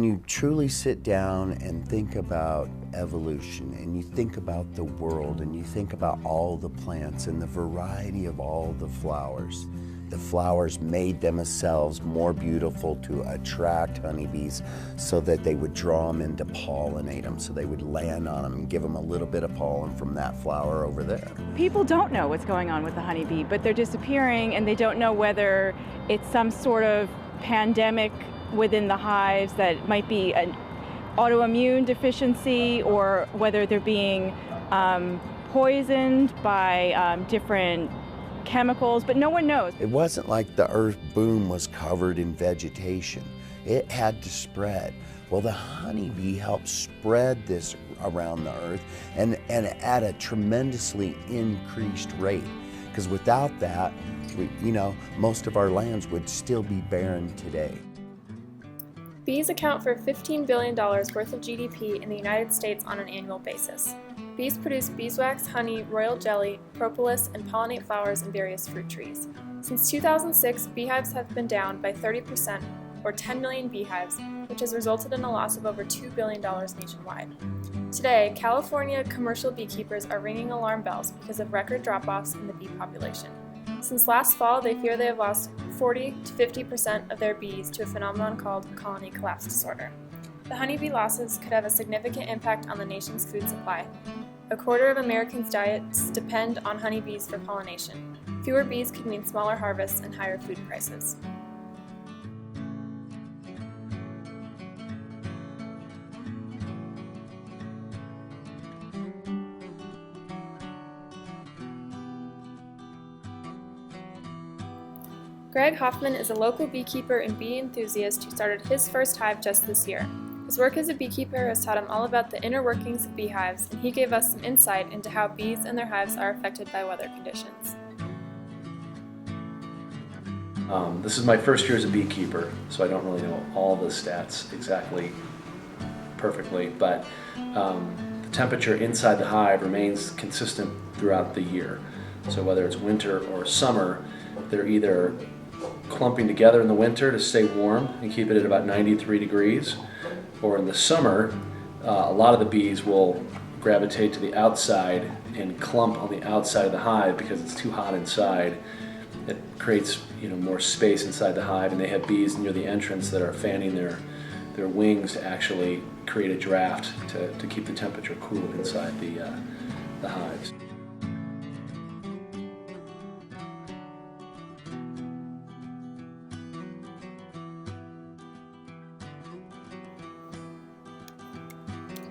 you truly sit down and think about evolution, and you think about the world, and you think about all the plants and the variety of all the flowers made themselves more beautiful to attract honeybees so that they would draw them in to pollinate them, so they would land on them and give them a little bit of pollen from that flower over there. People don't know what's going on with the honeybee, but they're disappearing, and they don't know whether it's some sort of pandemic within the hives that might be an autoimmune deficiency, or whether they're being poisoned by different chemicals, but no one knows. It wasn't like the earth boom was covered in vegetation. It had to spread. Well, the honeybee helped spread this around the earth and at a tremendously increased rate. Because without that, most of our lands would still be barren today. Bees account for $15 billion worth of GDP in the United States on an annual basis. Bees produce beeswax, honey, royal jelly, propolis, and pollinate flowers and various fruit trees. Since 2006, beehives have been down by 30%, or 10 million beehives, which has resulted in a loss of over $2 billion nationwide. Today, California commercial beekeepers are ringing alarm bells because of record drop-offs in the bee population. Since last fall, they fear they have lost 40 to 50% of their bees to a phenomenon called colony collapse disorder. The honeybee losses could have a significant impact on the nation's food supply. A quarter of Americans' diets depend on honeybees for pollination. Fewer bees could mean smaller harvests and higher food prices. Gregg Hoffman is a local beekeeper and bee enthusiast who started his first hive just this year. His work as a beekeeper has taught him all about the inner workings of beehives, and he gave us some insight into how bees and their hives are affected by weather conditions. This is my first year as a beekeeper, so I don't really know all the stats exactly perfectly, but the temperature inside the hive remains consistent throughout the year. So whether it's winter or summer, they're either clumping together in the winter to stay warm and keep it at about 93 degrees, or in the summer, a lot of the bees will gravitate to the outside and clump on the outside of the hive because it's too hot inside. It creates more space inside the hive, and they have bees near the entrance that are fanning their wings to actually create a draft to keep the temperature cool inside the hives.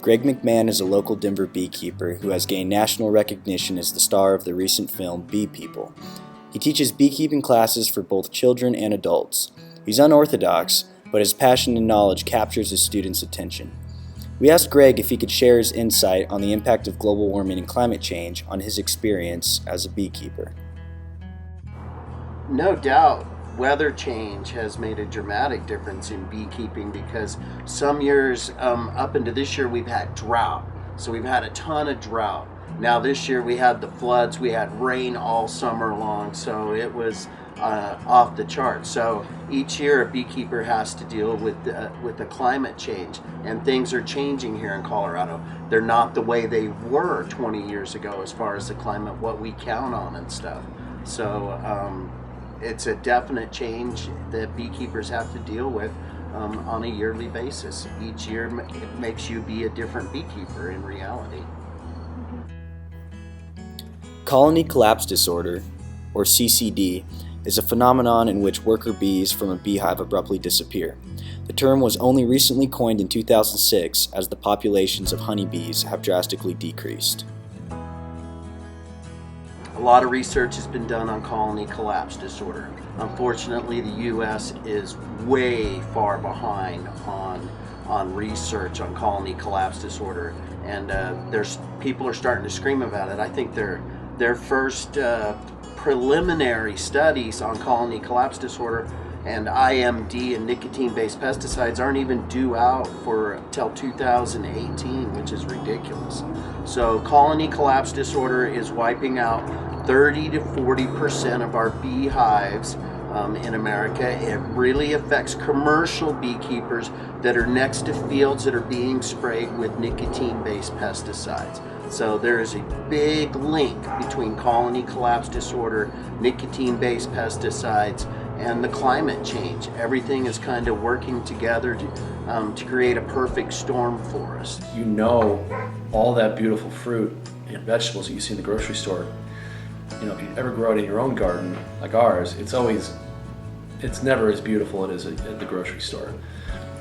Gregg McMahan is a local Denver beekeeper who has gained national recognition as the star of the recent film Bee People. He teaches beekeeping classes for both children and adults. He's unorthodox, but his passion and knowledge captures his students' attention. We asked Gregg if he could share his insight on the impact of global warming and climate change on his experience as a beekeeper. No doubt, weather change has made a dramatic difference in beekeeping because some years, up into this year, we've had drought. So we've had a ton of drought. Now this year we had the floods, we had rain all summer long, so it was off the charts. So each year a beekeeper has to deal with the climate change, and things are changing here in Colorado. They're not the way they were 20 years ago as far as the climate, what we count on and stuff. So it's a definite change that beekeepers have to deal with on a yearly basis. Each year it makes you be a different beekeeper in reality. Colony collapse disorder, or CCD, is a phenomenon in which worker bees from a beehive abruptly disappear. The term was only recently coined in 2006 as the populations of honeybees have drastically decreased. A lot of research has been done on colony collapse disorder. Unfortunately, the U.S. is way far behind on research on colony collapse disorder, and people are starting to scream about it. I think their first preliminary studies on colony collapse disorder and IMD and nicotine-based pesticides aren't even due out till 2018, which is ridiculous. So colony collapse disorder is wiping out 30 to 40% of our beehives in America. It really affects commercial beekeepers that are next to fields that are being sprayed with nicotine-based pesticides. So there is a big link between colony collapse disorder, nicotine-based pesticides, and the climate change. Everything is kind of working together to create a perfect storm for us. You know, all that beautiful fruit and vegetables that you see in the grocery store, you know, if you ever grow it in your own garden, like ours, it's never as beautiful as it is at the grocery store.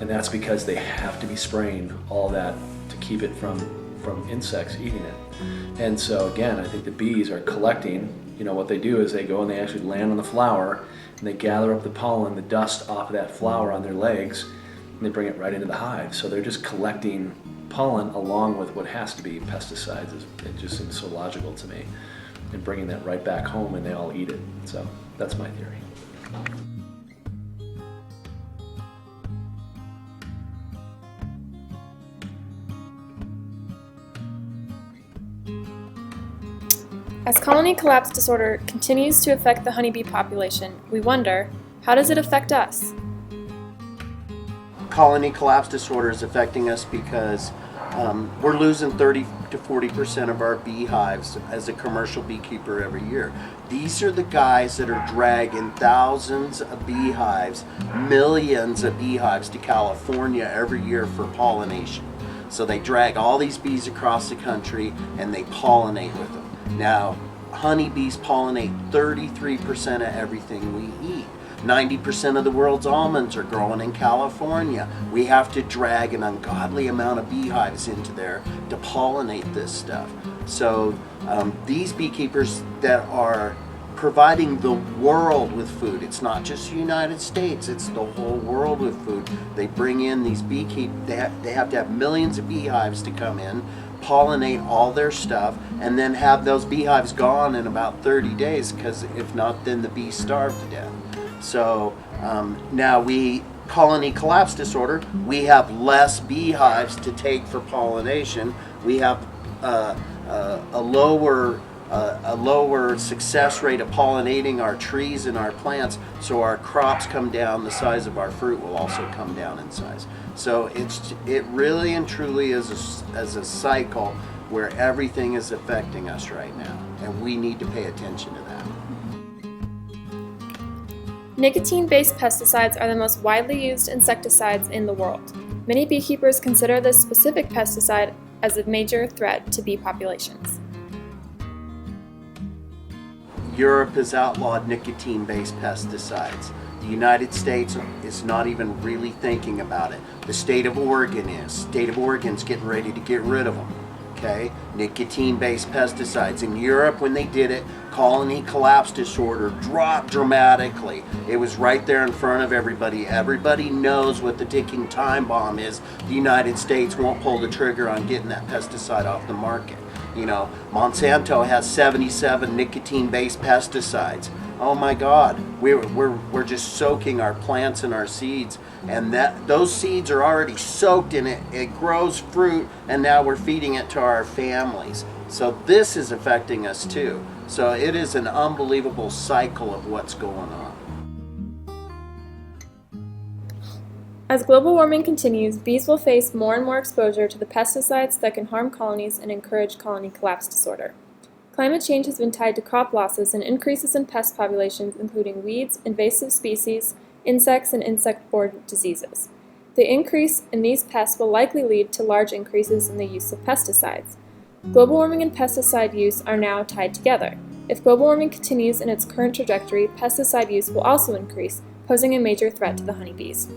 And that's because they have to be spraying all that to keep it from insects eating it. And so again, I think the bees are collecting, you know, what they do is they go and they actually land on the flower and they gather up the pollen, the dust off of that flower on their legs, and they bring it right into the hive. So they're just collecting pollen along with what has to be pesticides. It just seems so logical to me. And bringing that right back home and they all eat it. So that's my theory. As colony collapse disorder continues to affect the honeybee population, we wonder, how does it affect us? Colony collapse disorder is affecting us because we're losing 30 to 40% of our beehives as a commercial beekeeper every year. These are the guys that are dragging thousands of beehives, millions of beehives to California every year for pollination. So they drag all these bees across the country and they pollinate with them. Now, honeybees pollinate 33% of everything we eat. 90% of the world's almonds are growing in California. We have to drag an ungodly amount of beehives into there to pollinate this stuff. So these beekeepers that are providing the world with food, it's not just the United States, it's the whole world with food. They bring in these beekeepers, they have to have millions of beehives to come in, pollinate all their stuff, and then have those beehives gone in about 30 days, because if not, then the bees starve to death. So now colony collapse disorder, we have less beehives to take for pollination. We have a lower success rate of pollinating our trees and our plants, so our crops come down, the size of our fruit will also come down in size. So it really and truly is a cycle where everything is affecting us right now, and we need to pay attention to that. Nicotine-based pesticides are the most widely used insecticides in the world. Many beekeepers consider this specific pesticide as a major threat to bee populations. Europe has outlawed nicotine-based pesticides. The United States is not even really thinking about it. The state of Oregon is. State of Oregon's getting ready to get rid of them. Okay, nicotine-based pesticides. In Europe, when they did it, colony collapse disorder dropped dramatically. It was right there in front of everybody. Everybody knows what the ticking time bomb is. The United States won't pull the trigger on getting that pesticide off the market. You know, Monsanto has 77 nicotine-based pesticides. Oh my God, we're just soaking our plants and our seeds, and those seeds are already soaked in it. It grows fruit, and now we're feeding it to our families. So this is affecting us too. So it is an unbelievable cycle of what's going on. As global warming continues, bees will face more and more exposure to the pesticides that can harm colonies and encourage colony collapse disorder. Climate change has been tied to crop losses and increases in pest populations, including weeds, invasive species, insects, and insect-borne diseases. The increase in these pests will likely lead to large increases in the use of pesticides. Global warming and pesticide use are now tied together. If global warming continues in its current trajectory, pesticide use will also increase, posing a major threat to the honeybees.